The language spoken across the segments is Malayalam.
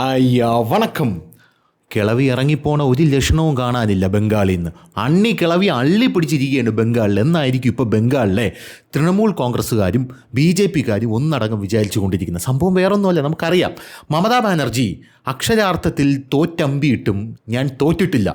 അയ്യോ വണക്കം. കിളവി ഇറങ്ങിപ്പോണ ഒരു ലക്ഷണവും കാണാനില്ല ബംഗാളിൽ നിന്ന്. കിളവി അള്ളി പിടിച്ചിരിക്കുകയാണ് ബംഗാളിൽ. എന്നായിരിക്കും ഇപ്പോൾ ബംഗാളിലെ തൃണമൂൽ കോൺഗ്രസ്സുകാരും BJP-ക്കാരും ഒന്നടങ്കം വിചാരിച്ചു കൊണ്ടിരിക്കുന്നത്. സംഭവം വേറൊന്നുമല്ല, നമുക്കറിയാം. മമതാ ബാനർജി അക്ഷരാർത്ഥത്തിൽ തോറ്റമ്പിയിട്ടും ഞാൻ തോറ്റിട്ടില്ല,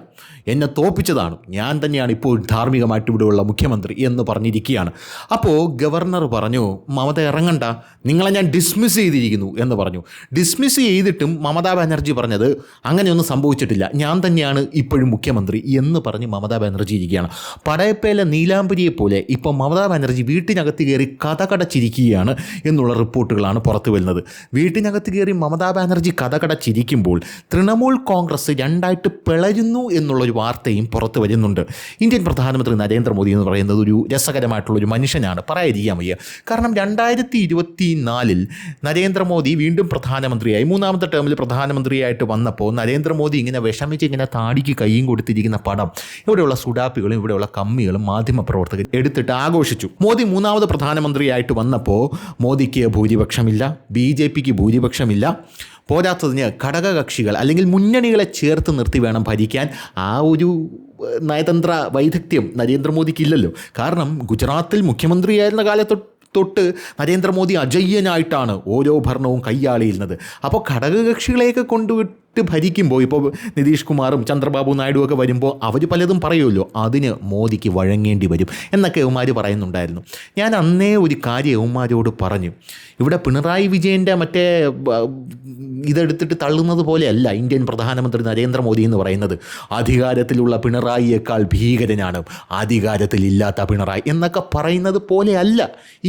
എന്നെ തോൽപ്പിച്ചതാണ്, ഞാൻ തന്നെയാണ് ഇപ്പോൾ ധാർമ്മികമായിട്ട് ഇവിടെയുള്ള മുഖ്യമന്ത്രി എന്ന് പറഞ്ഞിരിക്കുകയാണ്. അപ്പോൾ ഗവർണർ പറഞ്ഞു, മമത ഇറങ്ങണ്ട, നിങ്ങളെ ഞാൻ ഡിസ്മിസ് ചെയ്തിരിക്കുന്നു എന്ന് പറഞ്ഞു. ഡിസ്മിസ് ചെയ്തിട്ടും മമതാ ബാനർജി പറഞ്ഞത് അങ്ങനെയൊന്നും സംഭവിച്ചിട്ടില്ല, ഞാൻ തന്നെയാണ് ഇപ്പോഴും മുഖ്യമന്ത്രി എന്ന് പറഞ്ഞ് മമതാ ബാനർജി ഇരിക്കുകയാണ്. പടയപ്പയിലെ നീലാംബരിയെ പോലെ ഇപ്പോൾ മമതാ ബാനർജി വീട്ടിനകത്ത് കയറി കഥകടച്ചിരിക്കുകയാണ് എന്നുള്ള റിപ്പോർട്ടുകളാണ് പുറത്തു വരുന്നത്. വീട്ടിനകത്ത് കയറി മമതാ ബാനർജി കഥകടച്ചിരിക്കുമ്പോൾ തൃണമൂൽ കോൺഗ്രസ് രണ്ടായിട്ട് പിളരുന്നു എന്നുള്ളൊരു വാർത്തയും പുറത്തു വരുന്നുണ്ട്. ഇന്ത്യൻ പ്രധാനമന്ത്രി നരേന്ദ്രമോദി എന്ന് പറയുന്നത് ഒരു രസകരമായിട്ടുള്ളൊരു മനുഷ്യനാണ്, പറയാതിരിക്കാൻ വയ്യ. കാരണം 2024 നരേന്ദ്രമോദി വീണ്ടും പ്രധാനമന്ത്രിയായി, മൂന്നാമത്തെ ടേമിൽ പ്രധാനമന്ത്രിയായിട്ട് വന്നപ്പോൾ നരേന്ദ്രമോദി ഇങ്ങനെ വിഷമിച്ച് ഇങ്ങനെ താടിക്ക് കൈയും കൊടുത്തിരിക്കുന്ന പടം ഇവിടെയുള്ള സുഡാപ്പികളും ഇവിടെയുള്ള കമ്മികളും മാധ്യമപ്രവർത്തകർ എടുത്തിട്ട് ആഘോഷിച്ചു. മോദി മൂന്നാമത് പ്രധാനമന്ത്രിയായിട്ട് വന്നപ്പോൾ മോദിക്ക് ഭൂരിപക്ഷമില്ല, BJP-ക്ക് ഭൂരിപക്ഷമില്ല, പോരാത്തതിന് ഘടകകക്ഷികൾ അല്ലെങ്കിൽ മുന്നണികളെ ചേർത്ത് നിർത്തി വേണം ഭരിക്കാൻ. ആ ഒരു നയതന്ത്ര വൈദഗ്ധ്യം നരേന്ദ്രമോദിക്കില്ലല്ലോ. കാരണം ഗുജറാത്തിൽ മുഖ്യമന്ത്രിയായിരുന്ന തൊട്ട് നരേന്ദ്രമോദി അജയ്യനായിട്ടാണ് ഓരോ ഭരണവും കൈയാളിയിരുന്നത്. അപ്പോൾ ഘടകകക്ഷികളെയൊക്കെ കൊണ്ടുവിട്ട് ഭരിക്കുമ്പോൾ, ഇപ്പോൾ നിതീഷ് കുമാറും ചന്ദ്രബാബു നായിഡുവും ഒക്കെ വരുമ്പോൾ അവർ പലതും പറയുമല്ലോ, അതിന് മോദിക്ക് വഴങ്ങേണ്ടി വരും എന്നൊക്കെ യവന്മാർ പറയുന്നുണ്ടായിരുന്നു. ഞാൻ അന്നേ ഒരു കാര്യം യവന്മാരോട് പറഞ്ഞു, ഇവിടെ പിണറായി വിജയൻ്റെ മറ്റേ ഇതെടുത്തിട്ട് തള്ളുന്നത് പോലെയല്ല ഇന്ത്യൻ പ്രധാനമന്ത്രി നരേന്ദ്രമോദി എന്ന് പറയുന്നത്. അധികാരത്തിലുള്ള പിണറായിയേക്കാൾ ഭീകരനാണ് അധികാരത്തിലില്ലാത്ത പിണറായി എന്നൊക്കെ പറയുന്നത് പോലെയല്ല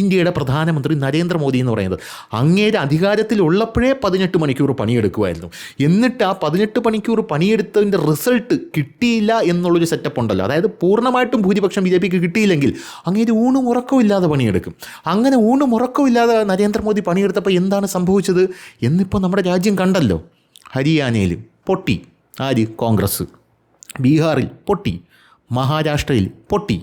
ഇന്ത്യയുടെ പ്രധാനമന്ത്രി നരേന്ദ്രമോദി എന്ന് പറയുന്നത്. അങ്ങേരെ അധികാരത്തിലുള്ളപ്പോഴേ 18 മണിക്കൂർ പണിയെടുക്കുമായിരുന്നു. എന്നിട്ട് ആ 18 മണിക്കൂർ പണിയെടുത്തതിൻ്റെ റിസൾട്ട് കിട്ടിയില്ല എന്നുള്ളൊരു സെറ്റപ്പ് ഉണ്ടല്ലോ. അതായത് പൂർണ്ണമായിട്ടും ഭൂരിപക്ഷം BJP-ക്ക് കിട്ടിയില്ലെങ്കിൽ അങ്ങേര് ഊണും ഉറക്കവും ഇല്ലാതെ പണിയെടുക്കും. അങ്ങനെ ഊണും ഉറക്കവും ഇല്ലാതെ നരേന്ദ്രമോദി പണിയെടുത്തപ്പോൾ എന്താണ് സംഭവിച്ചത് എന്നിപ്പോൾ നമ്മുടെ രാജ്യം കണ്ടല്ലോ. ഹരിയാനയിൽ പൊട്ടി ആര്? കോൺഗ്രസ്. ബീഹാറിൽ പൊട്ടി, മഹാരാഷ്ട്രയിൽ പൊട്ടി,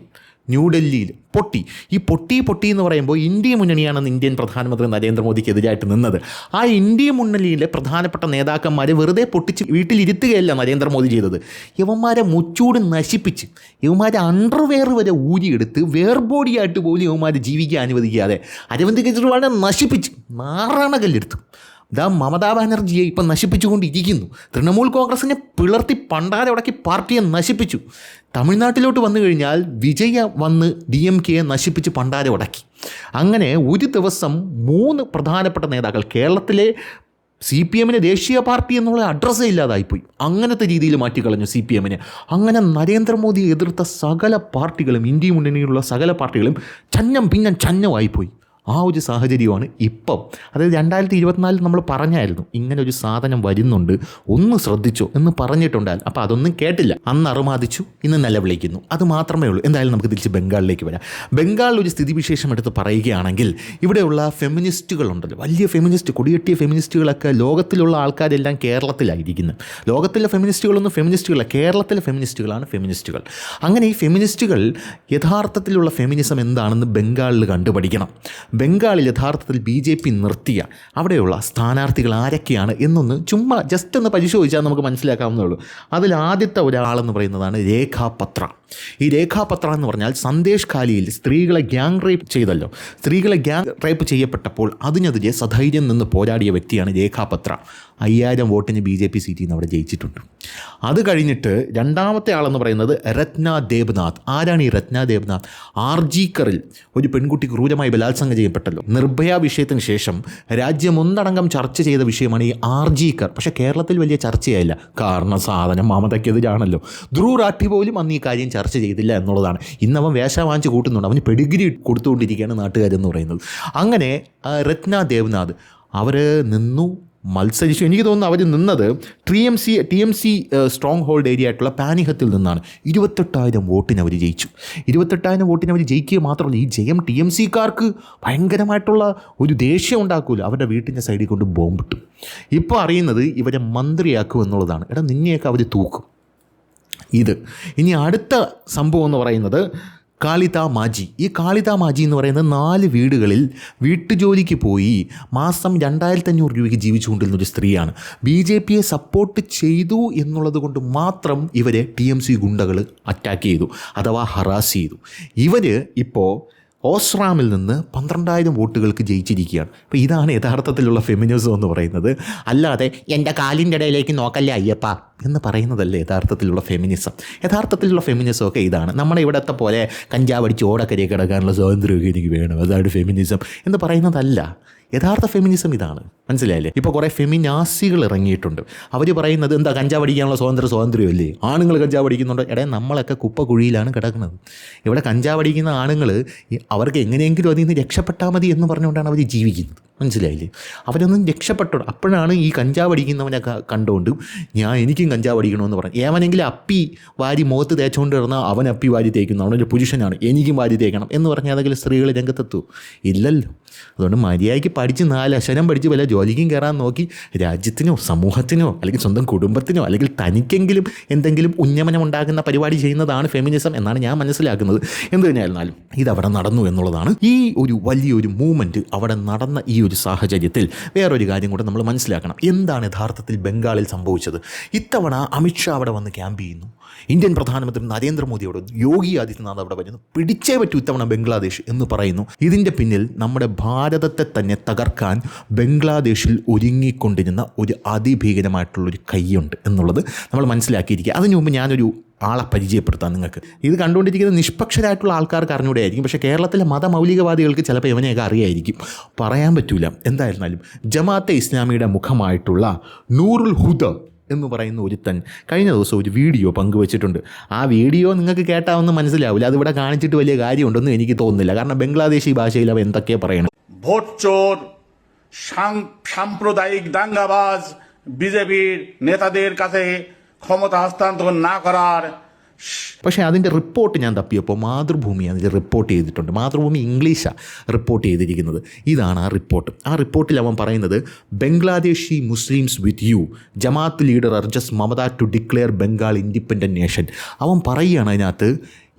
ന്യൂഡൽഹിയിൽ പൊട്ടി. ഈ പൊട്ടി എന്ന് പറയുമ്പോൾ ഇന്ത്യ മുന്നണിയാണെന്ന് ഇന്ത്യൻ പ്രധാനമന്ത്രി നരേന്ദ്രമോദിക്കെതിരായിട്ട് നിന്നത്. ആ ഇന്ത്യ മുന്നണിയിലെ പ്രധാനപ്പെട്ട നേതാക്കന്മാരെ വെറുതെ പൊട്ടിച്ച് വീട്ടിലിരുത്തുകയല്ല നരേന്ദ്രമോദി ചെയ്തത്. യവന്മാരെ മുച്ചൂട് നശിപ്പിച്ച്, യവന്മാരെ അണ്ടർവെയർ വരെ ഊരിയെടുത്ത് വേർബോഡിയായിട്ട് പോലും യവന്മാരെ ജീവിക്കാൻ അനുവദിക്കാതെ അരവിന്ദ് കെജ്രിവാളിനെ നശിപ്പിച്ച് നാറാണകല്ലെടുത്തു. ഇതാ മമതാ ബാനർജിയെ ഇപ്പം നശിപ്പിച്ചുകൊണ്ടിരിക്കുന്നു. തൃണമൂൽ കോൺഗ്രസിനെ പിളർത്തി പണ്ടാരെ ഉടക്കി പാർട്ടിയെ നശിപ്പിച്ചു. തമിഴ്നാട്ടിലോട്ട് വന്നു കഴിഞ്ഞാൽ വിജയ വന്ന് DMK-യെ നശിപ്പിച്ച് പണ്ടാരെ ഉടക്കി. അങ്ങനെ ഒരു ദിവസം 3 പ്രധാനപ്പെട്ട നേതാക്കൾ, കേരളത്തിലെ CPM-നെ ദേശീയ പാർട്ടി എന്നുള്ള അഡ്രസ്സേ ഇല്ലാതായിപ്പോയി. അങ്ങനത്തെ രീതിയിൽ മാറ്റിക്കളഞ്ഞു CPM-നെ. അങ്ങനെ നരേന്ദ്രമോദി എതിർത്ത സകല പാർട്ടികളും, ഇന്ത്യ മുന്നണിയിലുള്ള സകല പാർട്ടികളും ചന്നമായിപ്പോയി. ആ ഒരു സാഹചര്യമാണ് ഇപ്പം. അതായത് 2024 നമ്മൾ പറഞ്ഞായിരുന്നു ഇങ്ങനെ ഒരു സാധനം വരുന്നുണ്ട്, ഒന്ന് ശ്രദ്ധിച്ചോ എന്ന് പറഞ്ഞിട്ടുണ്ടായിരുന്നു. അപ്പോൾ അതൊന്നും കേട്ടില്ല. അന്ന് അറുമാദിച്ചു, ഇന്ന് നിലവിളിക്കുന്നു. അത് മാത്രമേ ഉള്ളൂ. എന്തായാലും നമുക്ക് തിരിച്ച് ബംഗാളിലേക്ക് വരാം. ബംഗാളിൽ ഒരു സ്ഥിതിവിശേഷം എടുത്ത് പറയുകയാണെങ്കിൽ, ഇവിടെയുള്ള ഫെമിനിസ്റ്റുകളുണ്ടല്ലോ, വലിയ ഫെമിനിസ്റ്റ്, കൊടിയെട്ടിയ ഫെമിനിസ്റ്റുകളൊക്കെ, ലോകത്തിലുള്ള ആൾക്കാരെല്ലാം കേരളത്തിലായിരിക്കുന്നത്. ലോകത്തിലെ ഫെമിനിസ്റ്റുകളൊന്നും ഫെമിനിസ്റ്റുകളല്ല, കേരളത്തിലെ ഫെമിനിസ്റ്റുകളാണ് ഫെമിനിസ്റ്റുകൾ. അങ്ങനെ ഈ ഫെമിനിസ്റ്റുകൾ യഥാർത്ഥത്തിലുള്ള ഫെമിനിസം എന്താണെന്ന് ബംഗാളിൽ കണ്ടുപഠിക്കണം. ബംഗാളിൽ യഥാർത്ഥത്തിൽ BJP നിർത്തിയ അവിടെയുള്ള സ്ഥാനാർത്ഥികൾ ആരൊക്കെയാണ് എന്നൊന്ന് ചുമ്മാ ജസ്റ്റ് ഒന്ന് പരിശോധിച്ചാൽ നമുക്ക് മനസ്സിലാക്കാവുന്നേ ഉള്ളൂ. അതിൽ ആദ്യത്തെ ഒരാളെന്ന് പറയുന്നതാണ് രേഖാ പത്ര. ഈ രേഖാ പത്ര എന്ന് പറഞ്ഞാൽ സന്ദേശ് ഖാലിയിൽ സ്ത്രീകളെ ഗ്യാങ് റേപ്പ് ചെയ്തല്ലോ. സ്ത്രീകളെ ഗ്യാങ് റേപ്പ് ചെയ്യപ്പെട്ടപ്പോൾ അതിനെതിരെ സധൈര്യം നിന്ന് പോരാടിയ വ്യക്തിയാണ് രേഖാ പത്ര. 5000 വോട്ടിന് BJP സീറ്റിൽ നിന്ന് അവിടെ ജയിച്ചിട്ടുണ്ട്. അത് കഴിഞ്ഞിട്ട് രണ്ടാമത്തെ ആളെന്ന് പറയുന്നത് രത്ന ദേബ്നാഥ്. ആരാണ് ഈ രത്ന ദേബ്നാഥ്? ആർജിക്കറിൽ ഒരു പെൺകുട്ടി ക്രൂരമായി ബലാത്സംഗം ചെയ്യപ്പെട്ടല്ലോ. നിർഭയ വിഷയത്തിന് ശേഷം രാജ്യം ഒന്നടങ്കം ചർച്ച ചെയ്ത വിഷയമാണ് ഈ ആർജിക്കർ. പക്ഷേ കേരളത്തിൽ വലിയ ചർച്ചയായില്ല, കാരണം സാധനം മമതയ്ക്കെതിരാണല്ലോ. ധ്രുവ് റാഠി പോലും അന്ന് ഈ കാര്യം ചർച്ച ചെയ്തില്ല എന്നുള്ളതാണ്. ഇന്നവൻ വേഷ വാങ്ങിച്ച് കൂട്ടുന്നുണ്ട്, അവന് പെഡിഗ്രി കൊടുത്തുകൊണ്ടിരിക്കുകയാണ് നാട്ടുകാരെന്ന് പറയുന്നത്. അങ്ങനെ രത്ന ദേബ്നാഥ് അവർ നിന്നു, മത്സരിച്ചു. എനിക്ക് തോന്നുന്നു അവർ നിന്നത് TMC സ്ട്രോങ് ഹോൾഡ് ഏരിയ ആയിട്ടുള്ള പാനിഹത്തിൽ നിന്നാണ്. 28,000 വോട്ടിന് അവർ ജയിച്ചു. 28,000 വോട്ടിന് അവർ ജയിക്കുക മാത്രമല്ല, ഈ ജയം TMC-ക്കാർക്ക് ഭയങ്കരമായിട്ടുള്ള ഒരു ദേഷ്യം ഉണ്ടാക്കുമല്ലോ. അവരുടെ വീട്ടിൻ്റെ സൈഡിൽ കൊണ്ട് ബോംബിട്ടു. ഇപ്പോൾ അറിയുന്നത് ഇവരെ മന്ത്രിയാക്കും എന്നുള്ളതാണ്. നിന്നെയൊക്കെ അവർ തൂക്കും. ഇനി അടുത്ത സംഭവം എന്ന് പറയുന്നത് കാളിത മാജി. ഈ കാളിത മാജി എന്ന് പറയുന്നത് 4 വീടുകളിൽ വീട്ടുജോലിക്ക് പോയി മാസം 2500 രൂപയ്ക്ക് ജീവിച്ചുകൊണ്ടിരുന്ന ഒരു സ്ത്രീയാണ്. BJP സപ്പോർട്ട് ചെയ്തു എന്നുള്ളത് കൊണ്ട് മാത്രം ഇവരെ TMC ഗുണ്ടകൾ അറ്റാക്ക് ചെയ്തു, അഥവാ ഹറാസ് ചെയ്തു. ഇവർ ഇപ്പോൾ ഓസ്രാമിൽ നിന്ന് 12,000 വോട്ടുകൾക്ക് ജയിച്ചിരിക്കുകയാണ്. അപ്പോൾ ഇതാണ് യഥാർത്ഥത്തിലുള്ള ഫെമിനിസം എന്ന് പറയുന്നത്. അല്ലാതെ എൻ്റെ കാലിൻ്റെ ഇടയിലേക്ക് നോക്കല്ലേ അയ്യപ്പ എന്ന് പറയുന്നതല്ല യഥാർത്ഥത്തിലുള്ള ഫെമിനിസം. യഥാർത്ഥത്തിലുള്ള ഫെമിനിസമൊക്കെ ഇതാണ്. നമ്മുടെ ഇവിടത്തെ പോലെ കഞ്ചാവടിച്ച് ഓടക്കരയെ കിടക്കാനുള്ള സ്വാതന്ത്ര്യമൊക്കെ എനിക്ക് വേണം, അതാണ് ഫെമിനിസം എന്ന് പറയുന്നതല്ല. യഥാർത്ഥ ഫെമിനിസം ഇതാണ്. മനസ്സിലായില്ലേ? ഇപ്പോൾ കുറേ ഫെമിനാസികൾ ഇറങ്ങിയിട്ടുണ്ട്. അവർ പറയുന്നത് എന്താ, കഞ്ചാവടിക്കാനുള്ള സ്വാതന്ത്ര്യമല്ലേ, ആണുങ്ങൾ കഞ്ചാവടിക്കുന്നുണ്ട്. നമ്മളൊക്കെ കുപ്പക്കുഴിയിലാണ് കിടക്കുന്നത്. ഇവിടെ കഞ്ചാവടിക്കുന്ന ആണുങ്ങൾ അവർക്ക് എങ്ങനെയെങ്കിലും അതിൽ നിന്ന് രക്ഷപ്പെട്ടാൽ മതി എന്ന് പറഞ്ഞുകൊണ്ടാണ് അവർ ജീവിക്കുന്നത്. മനസ്സിലായില്ലേ? അവരൊന്നും രക്ഷപ്പെട്ടു. അപ്പോഴാണ് ഈ കഞ്ചാവടിക്കുന്നവനെ കണ്ടുകൊണ്ട് എനിക്കും കഞ്ചാവടിക്കണമെന്ന് പറഞ്ഞു. ഏവനെങ്കിലും അപ്പി വാരി മുഖത്ത് തേച്ചുകൊണ്ട് ഇരുന്നാൽ അവൻ അപ്പി വാരി തേക്കുന്നു, അവനൊരു പുരുഷനാണ്, എനിക്കും വാരി തേക്കണം എന്ന് പറഞ്ഞാൽ ഏതെങ്കിലും സ്ത്രീകൾ രംഗത്തെത്തൂ? ഇല്ലല്ലോ. അതുകൊണ്ട് മര്യാദയ്ക്ക് പഠിച്ച് 4 അക്ഷരം പഠിച്ച് വല്ല ജോലിക്കും കയറാൻ നോക്കി രാജ്യത്തിനോ സമൂഹത്തിനോ അല്ലെങ്കിൽ സ്വന്തം കുടുംബത്തിനോ അല്ലെങ്കിൽ തനിക്കെങ്കിലും എന്തെങ്കിലും ഉന്നമനം ഉണ്ടാകുന്ന പരിപാടി ചെയ്യുന്നതാണ് ഫെമിനിസം എന്നാണ് ഞാൻ മനസ്സിലാക്കുന്നത്. എന്ത് തന്നെയായിരുന്നാലും ഇതവിടെ നടന്നു എന്നുള്ളതാണ്. ഈ ഒരു വലിയൊരു മൂവ്മെൻറ്റ് അവിടെ നടന്ന ഈ ഒരു സാഹചര്യത്തിൽ വേറൊരു കാര്യം കൂടെ നമ്മൾ മനസ്സിലാക്കണം. എന്താണ് യഥാർത്ഥത്തിൽ ബംഗാളിൽ സംഭവിച്ചത്? ഇത്തവണ അമിത്ഷാ അവിടെ വന്ന് ക്യാമ്പ് ചെയ്യുന്നു. ഇന്ത്യൻ പ്രധാനമന്ത്രി നരേന്ദ്രമോദിയോട് യോഗി ആദിത്യനാഥ് അവിടെ വരുന്നു. പിടിച്ചേ പറ്റൂ ഇത്തവണ ബംഗ്ലാദേശ് എന്ന് പറയുന്നു. ഇതിൻ്റെ പിന്നിൽ നമ്മുടെ ഭാരതത്തെ തന്നെ തകർക്കാൻ ബംഗ്ലാദേശിൽ ഒരുങ്ങിക്കൊണ്ടിരുന്ന ഒരു അതിഭീകരമായിട്ടുള്ളൊരു കൈയുണ്ട് എന്നുള്ളത് നമ്മൾ മനസ്സിലാക്കിയിരിക്കുക. അതിനു മുമ്പ് ഞാനൊരു ആളെ പരിചയപ്പെടുത്താം നിങ്ങൾക്ക്. ഇത് കണ്ടുകൊണ്ടിരിക്കുന്ന നിഷ്പക്ഷരായിട്ടുള്ള ആൾക്കാർക്ക് അറിഞ്ഞൂടെ ആയിരിക്കും, പക്ഷേ കേരളത്തിലെ മതമൗലികവാദികൾക്ക് ചിലപ്പോൾ ഇവനെയൊക്കെ അറിയായിരിക്കും, പറയാൻ പറ്റൂല. എന്തായിരുന്നാലും ജമാഅത്തെ ഇസ്ലാമിയുടെ മുഖമായിട്ടുള്ള നൂറുൽ ഹുദ എന്ന് പറയുന്ന ഒരുത്തൻ കഴിഞ്ഞ ദിവസം ഒരു വീഡിയോ പങ്കുവച്ചിട്ടുണ്ട്. ആ വീഡിയോ നിങ്ങൾക്ക് കേട്ടാവൊന്നും മനസ്സിലാവില്ല, അതിവിടെ കാണിച്ചിട്ട് വലിയ കാര്യമുണ്ടെന്ന് എനിക്ക് തോന്നുന്നില്ല. കാരണം ബംഗ്ലാദേശി ഭാഷയിൽ അവ എന്തൊക്കെയാണ് പറയണം. ভোট চোর, সাম্প্রদায়িক দাঙ্গাবাজ, বিজেপির নেতাদের কাছে ক্ষমতা হস্তান্তর না করার. പക്ഷേ അതിൻ്റെ റിപ്പോർട്ട് ഞാൻ തപ്പിയപ്പോൾ മാതൃഭൂമി അതിൻ്റെ റിപ്പോർട്ട് ചെയ്തിട്ടുണ്ട്. മാതൃഭൂമി ഇംഗ്ലീഷാണ് റിപ്പോർട്ട് ചെയ്തിരിക്കുന്നത്. ഇതാണ് ആ റിപ്പോർട്ട്. ആ റിപ്പോർട്ടിൽ അവൻ പറയുന്നത്, Bangladeshi Muslims with you, Jamaat leader urges Mamata to declare Bengal independent nation. അവൻ പറയുകയാണ് അതിനകത്ത്,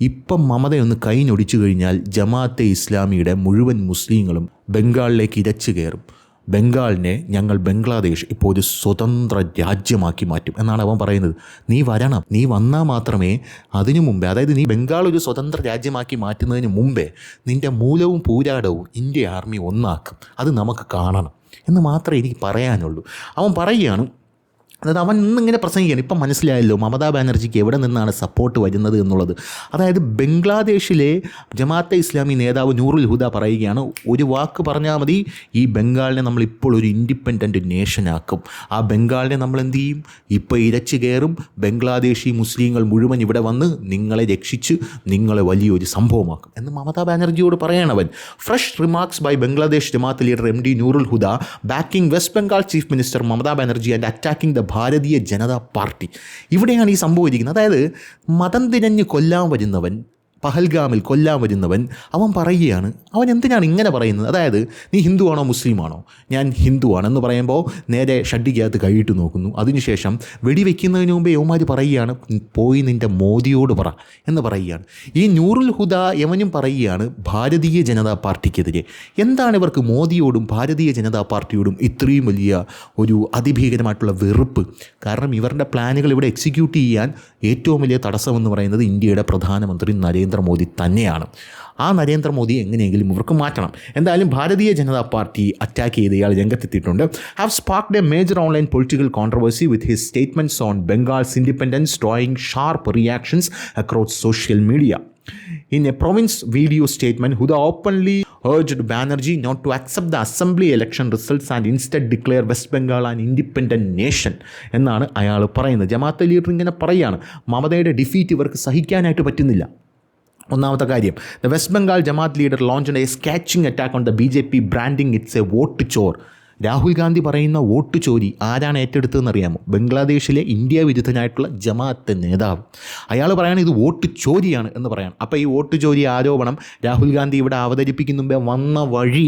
ഇപ്പം മമതയൊന്ന് കൈനൊടിച്ചു കഴിഞ്ഞാൽ ജമാഅത്തെ ഇസ്ലാമിയുടെ മുഴുവൻ മുസ്ലിങ്ങളും ബംഗാളിലേക്ക് ഇരച്ചു കയറും. ബംഗാളിനെ ഞങ്ങൾ ബംഗ്ലാദേശ് ഇപ്പോൾ ഒരു സ്വതന്ത്ര രാജ്യമാക്കി മാറ്റും എന്നാണ് അവൻ പറയുന്നത്. നീ വരണം, നീ വന്നാൽ മാത്രമേ അതിനു മുമ്പേ, അതായത് നീ ബംഗാൾ ഒരു സ്വതന്ത്ര രാജ്യമാക്കി മാറ്റുന്നതിന് മുമ്പേ നിൻ്റെ മൂലവും പൂരാടവും ഇന്ത്യ ആർമി ഒന്നാക്കും. അത് നമുക്ക് കാണണം എന്ന് മാത്രമേ എനിക്ക് പറയാനുള്ളൂ. അവൻ പറയുകയാണ്, അതായത് അവൻ ഇന്നിങ്ങനെ പ്രസംഗിക്കുകയാണ്. ഇപ്പം മനസ്സിലായല്ലോ മമതാ ബാനർജിക്ക് എവിടെ നിന്നാണ് സപ്പോർട്ട് വരുന്നത് എന്നുള്ളത്. അതായത് ബംഗ്ലാദേശിലെ ജമാഅത്തെ ഇസ്ലാമി നേതാവ് നൂറുൽ ഹുദ പറയുകയാണ്, ഒരു വാക്ക് പറഞ്ഞാൽ മതി, ഈ ബംഗാളിനെ നമ്മൾ ഇപ്പോൾ ഒരു ഇൻഡിപെൻഡൻറ്റ് നേഷനാക്കും. ആ ബംഗാളിനെ നമ്മൾ എന്ത് ചെയ്യും, ഇപ്പോൾ ഇരച്ചു കയറും. ബംഗ്ലാദേശി മുസ്ലിങ്ങൾ മുഴുവൻ ഇവിടെ വന്ന് നിങ്ങളെ രക്ഷിച്ച് നിങ്ങളെ വലിയൊരു സംഭവമാക്കും എന്ന് മമതാ ബാനർജിയോട് പറയണവൻ. Fresh remarks by Bangladesh Jamaat leader MD Nurul Huda backing west Bengal chief minister Mamata Banerjee and attacking the Bharatiya Janata party. ഇവിടെയാണ് ഈ സംഭവം ഇരിക്കുന്നത്. അതായത് മതം തിരഞ്ഞ് കൊല്ലാൻ വരുന്നവൻ, പഹൽഗാമിൽ കൊല്ലാൻ വരുന്നവൻ, അവൻ പറയുകയാണ്, അവൻ എന്തിനാണ് ഇങ്ങനെ പറയുന്നത്? അതായത് നീ ഹിന്ദുവാണോ മുസ്ലിമാണോ? ഞാൻ ഹിന്ദുവാണെന്ന് പറയുമ്പോൾ നേരെ ഷഡ്ഡിക്കകത്ത് കൈയിട്ട് നോക്കുന്നു. അതിനുശേഷം വെടിവെക്കുന്നതിന് മുമ്പേ യവന്മാർ പറയുകയാണ്, പോയി നിൻ്റെ മോദിയോട് പറ എന്ന് പറയുകയാണ്. ഈ നൂറുൽ ഹുദ യവനും പറയുകയാണ് ഭാരതീയ ജനതാ പാർട്ടിക്കെതിരെ. എന്താണ് ഇവർക്ക് മോദിയോടും ഭാരതീയ ജനതാ പാർട്ടിയോടും ഇത്രയും വലിയ ഒരു അതിഭീകരമായിട്ടുള്ള വെറുപ്പ്? കാരണം ഇവരുടെ പ്ലാനുകൾ ഇവിടെ എക്സിക്യൂട്ട് ചെയ്യാൻ ഏറ്റവും വലിയ തടസ്സമെന്ന് പറയുന്നത് ഇന്ത്യയുടെ പ്രധാനമന്ത്രി നരേന്ദ്രമോദി തന്നെയാണ്. ആ നരേന്ദ്രമോദി എങ്ങനെയെങ്കിലും ഇവർക്ക് മാറ്റണം. എന്തായാലും ഭാരതീയ ജനതാ പാർട്ടി അറ്റാക്ക് ചെയ്ത് ഇയാൾ രംഗത്തെത്തിയിട്ടുണ്ട്. Have sparked a major online political controversy with his statements on Bengal's independence drawing sharp reactions across social media. In a province video statement, Huda openly urged Banerjee not to accept the assembly election results and instead declare West Bengal an independent nation എന്നാണ് അയാൾ പറയുന്നത്. ജമാഅത്തെ ലീഡർ ഇങ്ങനെ പറയുകയാണ്, മമതയുടെ ഡിഫീറ്റ് ഇവർക്ക് സഹിക്കാനായിട്ട് പറ്റുന്നില്ല. ഒന്നാമത്തെ കാര്യം, the west Bengal Jamaat leader launched a scathing attack on the BJP branding it's a vote chor. Rahul Gandhi പറയുന്ന വോട്ട് ചോരി ആരാണ് ഏറ്റെടുത്തതെന്ന് അറിയാമോ? ബംഗ്ലാദേശിലെ ഇന്ത്യ വിരുദ്ധനായിട്ടുള്ള ജമാഅത്തെ നേതാവ്. അയാൾ പറയുകയാണ് ഇത് വോട്ട് ചോരിയാണ് എന്ന് പറയാണ്. അപ്പോൾ ഈ വോട്ട് ചോരി ആരോപണം രാഹുൽ ഗാന്ധി ഇവിടെ അവതരിപ്പിക്കുന്ന മുമ്പേ വന്ന വഴി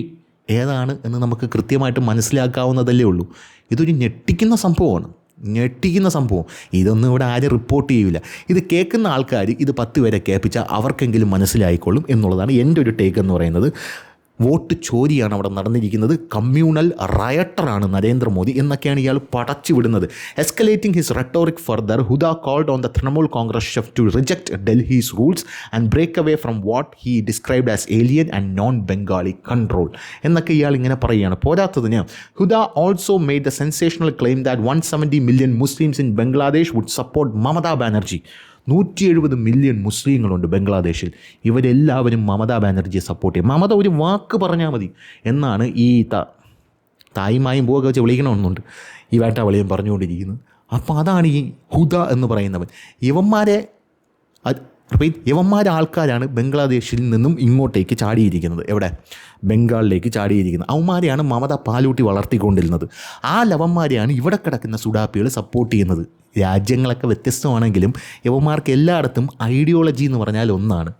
ഏതാണ് എന്ന് നമുക്ക് കൃത്യമായിട്ട് മനസ്സിലാക്കാവുന്നതല്ലേ ഉള്ളൂ. ഇതൊരു ഞെട്ടിക്കുന്ന സംഭവമാണ്. ഞെട്ടിക്കുന്ന സംഭവം. ഇതൊന്നും ഇവിടെ ആരും റിപ്പോർട്ട് ചെയ്യില്ല. ഇത് കേൾക്കുന്ന ആൾക്കാർ ഇത് 10 പേരെ കേൾപ്പിച്ചാൽ അവർക്കെങ്കിലും മനസ്സിലായിക്കൊള്ളും എന്നുള്ളതാണ് എൻ്റെ ഒരു ടേക്ക് എന്ന് പറയുന്നത്. വോട്ട് ചോരിയാണ് അവിടെ നടന്നിരിക്കുന്നത്. കമ്മ്യൂണൽ റയട്ടറാണ് നരേന്ദ്രമോദി എന്നൊക്കെയാണ് ഇയാൾ പടച്ചു വിടുന്നത്. Escalating his rhetoric further, Huda called on the Trinamool Congress chief to reject Delhi's rules and break away from what he described as alien and non Bengali control എന്നൊക്കെ ഇയാൾ ഇങ്ങനെ പറയുകയാണ്. പോരാത്തതിന് Huda also made the sensational claim that 170 million Muslims in Bangladesh would support Mamata Banerjee. 170 million മുസ്ലിങ്ങളുണ്ട് ബംഗ്ലാദേശിൽ. ഇവരെല്ലാവരും മമതാ ബാനർജിയെ സപ്പോർട്ട് ചെയ്യും. മമത ഒരു വാക്ക് പറഞ്ഞാൽ മതി എന്നാണ് ഈ തായ്മായും പോകെ വെച്ച് വിളിക്കണമെന്നുണ്ട് ഈ വേട്ടാവളിയും പറഞ്ഞുകൊണ്ടിരിക്കുന്നത്. അപ്പോൾ അതാണ് ഈ ഹുദ എന്ന് പറയുന്നവൻ. യവന്മാരെ ആൾക്കാരാണ് ബംഗ്ലാദേശിൽ നിന്നും ഇങ്ങോട്ടേക്ക് ചാടിയിരിക്കുന്നത്. എവിടെ? ബംഗാളിലേക്ക് ചാടിയിരിക്കുന്നത്. അവന്മാരെയാണ് മമത പാലൂട്ടി വളർത്തിക്കൊണ്ടിരുന്നത്. ആ ലവന്മാരെയാണ് ഇവിടെ കിടക്കുന്ന സുഡാപ്പികൾ സപ്പോർട്ട് ചെയ്യുന്നത്. രാജ്യങ്ങളൊക്കെ വ്യത്യസ്തമാണെങ്കിലും യവന്മാർക്ക് എല്ലായിടത്തും ഐഡിയോളജി എന്ന് പറഞ്ഞാൽ ഒന്നാണ്.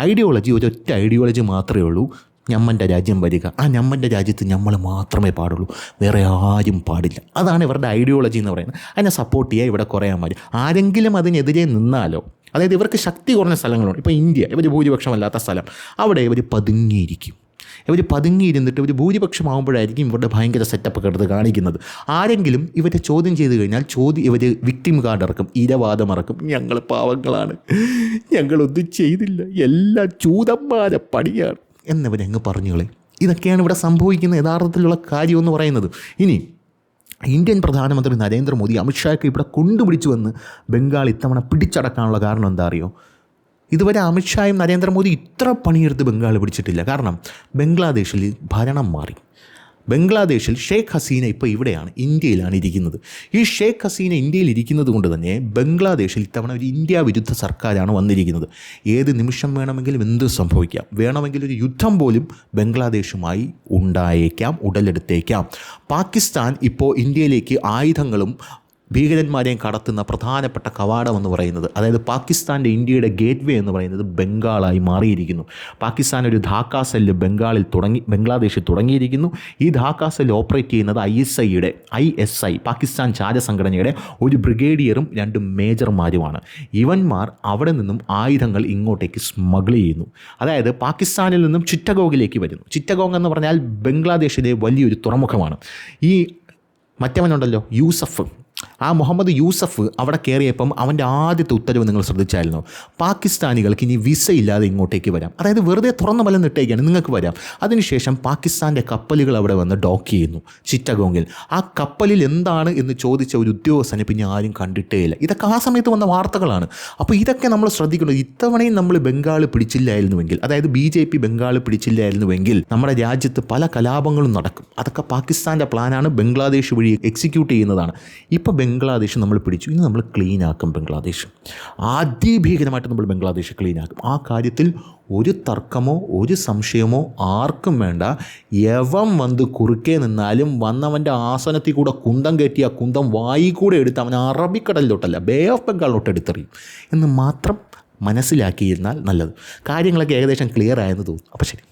ഐഡിയോളജി ഒരൊറ്റ ഐഡിയോളജി മാത്രമേ ഉള്ളൂ, ഞമ്മൻ്റെ രാജ്യം വരിക. ആ ഞമ്മൻ്റെ രാജ്യത്ത് നമ്മൾ മാത്രമേ പാടുള്ളൂ, വേറെ ആരും പാടില്ല. അതാണ് ഇവരുടെ ഐഡിയോളജി എന്ന് പറയുന്നത്. അതിനെ സപ്പോർട്ട് ചെയ്യുക ഇവിടെ കുറേ ആൾക്കാർ. ആരെങ്കിലും അതിനെതിരെ നിന്നാലോ, അതായത് ഇവർക്ക് ശക്തി കുറഞ്ഞ സ്ഥലങ്ങളുണ്ട്. ഇപ്പോൾ ഇന്ത്യ, ഇവർ ഭൂരിപക്ഷമല്ലാത്ത സ്ഥലം, അവിടെ ഇവർ പതുങ്ങിയിരിക്കും. ഇവർ പതുങ്ങിയിരുന്നിട്ട് ഇവർ ഭൂരിപക്ഷമാകുമ്പോഴായിരിക്കും ഇവരുടെ ഭയങ്കര സെറ്റപ്പൊക്കെ എടുത്ത് കാണിക്കുന്നത്. ആരെങ്കിലും ഇവരെ ചോദ്യം ചെയ്ത് കഴിഞ്ഞാൽ ഇവർ വിക്ടിം കാർഡ് ഇറക്കും, ഇരവാദം ഇറക്കും. ഞങ്ങൾ പാവങ്ങളാണ്, ഞങ്ങളൊന്നും ചെയ്തില്ല, എല്ലാ ചൂതന്മാരെ പണിയാണ് എന്നിവരങ്ങ് പറഞ്ഞുകളെ. ഇതൊക്കെയാണ് ഇവിടെ സംഭവിക്കുന്ന യഥാർത്ഥത്തിലുള്ള കാര്യമെന്ന് പറയുന്നത്. ഇനി ഇന്ത്യൻ പ്രധാനമന്ത്രി നരേന്ദ്രമോദി അമിത്ഷായ്ക്ക് ഇവിടെ കൊണ്ടുപിടിച്ചു വന്ന് ബംഗാൾ ഇത്തവണ പിടിച്ചടക്കാനുള്ള കാരണം എന്താ അറിയോ? ഇതുവരെ അമിത്ഷായും നരേന്ദ്രമോദി ഇത്ര പണിയെടുത്ത് ബംഗാൾ പിടിച്ചിട്ടില്ല. കാരണം ബംഗ്ലാദേശിൽ ഭരണം മാറി. ബംഗ്ലാദേശിൽ ഷേഖ് ഹസീന ഇപ്പോൾ ഇവിടെയാണ്, ഇന്ത്യയിലാണ് ഇരിക്കുന്നത്. ഈ ഷേഖ് ഹസീന ഇന്ത്യയിൽ ഇരിക്കുന്നത് കൊണ്ട് തന്നെ ബംഗ്ലാദേശിൽ ഇത്തവണ ഒരു ഇന്ത്യ വിരുദ്ധ സർക്കാരാണ് വന്നിരിക്കുന്നത്. ഏത് നിമിഷം വേണമെങ്കിലും എന്ത് സംഭവിക്കാം. വേണമെങ്കിൽ ഒരു യുദ്ധം പോലും ബംഗ്ലാദേശുമായി ഉണ്ടായേക്കാം, ഉടലെടുത്തേക്കാം. പാകിസ്ഥാൻ ഇപ്പോൾ ഇന്ത്യയിലേക്ക് ആയുധങ്ങളും ഭീകരന്മാരെയും കടത്തുന്ന പ്രധാനപ്പെട്ട കവാടം എന്ന് പറയുന്നത്, അതായത് പാകിസ്ഥാൻ്റെ ഇന്ത്യയുടെ ഗേറ്റ് വേ എന്ന് പറയുന്നത് ബംഗാളായി മാറിയിരിക്കുന്നു. പാകിസ്ഥാൻ ഒരു ധാക്ക സെല്ല് ബംഗ്ലാദേശിൽ തുടങ്ങിയിരിക്കുന്നു. ഈ ധാക്ക സെല്ല് ഓപ്പറേറ്റ് ചെയ്യുന്നത് ISI പാകിസ്ഥാൻ ചാര സംഘടനയുടെ ഒരു ബ്രിഗേഡിയറും 2 മേജർമാരുമാണ്. ഇവന്മാർ അവിടെ നിന്നും ആയുധങ്ങൾ ഇങ്ങോട്ടേക്ക് സ്മഗിൾ ചെയ്യുന്നു. അതായത് പാകിസ്ഥാനിൽ നിന്നും ചിറ്റഗോങ്ങിലേക്ക് വരുന്നു. ചിറ്റഗോങ് എന്ന് പറഞ്ഞാൽ ബംഗ്ലാദേശിലെ വലിയൊരു തുറമുഖമാണ്. ഈ മറ്റവനുണ്ടല്ലോ യൂസഫ്, ആ മുഹമ്മദ് യൂസഫ് അവിടെ കയറിയപ്പം അവൻ്റെ ആദ്യത്തെ ഉത്തരവ് നിങ്ങൾ ശ്രദ്ധിച്ചായിരുന്നു, പാകിസ്ഥാനികൾക്ക് ഇനി വിസ ഇല്ലാതെ ഇങ്ങോട്ടേക്ക് വരാം. അതായത് വെറുതെ തുറന്ന വലം നിട്ടേക്കാണ്, നിങ്ങൾക്ക് വരാം. അതിനുശേഷം പാകിസ്ഥാൻ്റെ കപ്പലുകൾ അവിടെ വന്ന് ഡോക്ക് ചെയ്യുന്നു ചിറ്റഗോങ്ങിൽ. ആ കപ്പലിൽ എന്താണ് എന്ന് ചോദിച്ച ഒരു ഉദ്യോഗസ്ഥനെ പിന്നെ ആരും കണ്ടിട്ടേയില്ല. ഇതൊക്കെ ആ സമയത്ത് വന്ന വാർത്തകളാണ്. അപ്പോൾ ഇതൊക്കെ നമ്മൾ ശ്രദ്ധിക്കണം. ഇത്തവണയും നമ്മൾ ബംഗാൾ പിടിച്ചില്ലായിരുന്നുവെങ്കിൽ, അതായത് BJP ബംഗാൾ പിടിച്ചില്ലായിരുന്നുവെങ്കിൽ നമ്മുടെ രാജ്യത്ത് പല കലാപങ്ങളും നടക്കും. അതൊക്കെ പാകിസ്ഥാൻ്റെ പ്ലാനാണ്, ബംഗ്ലാദേശ് വഴി എക്സിക്യൂട്ട് ചെയ്യുന്നതാണ്. ഇപ്പോൾ ബംഗ്ലാദേശ് നമ്മൾ പിടിച്ചു, ഇനി നമ്മൾ ക്ലീൻ ആക്കും ബംഗ്ലാദേശ്. അതിഭീകരമായിട്ട് നമ്മൾ ബംഗ്ലാദേശ് ക്ലീൻ ആക്കും. ആ കാര്യത്തിൽ ഒരു തർക്കമോ ഒരു സംശയമോ ആർക്കും വേണ്ട. യവൻ വന്ന് കുറുക്കേ നിന്നാലും വന്നവൻ്റെ ആസനത്തിൽ കൂടെ കുന്തം കയറ്റി ആ കുന്തം വായി കൂടെ എടുത്ത് അവൻ അറബിക്കടലിലോട്ടല്ല, ബേ ഓഫ് ബംഗാളിലോട്ട് എടുത്തെറിയും എന്ന് മാത്രം മനസ്സിലാക്കിയിരുന്നാൽ നല്ലത്. കാര്യങ്ങളൊക്കെ ഏകദേശം ക്ലിയർ ആയെന്ന് തോന്നുന്നു. അപ്പോൾ ശരി.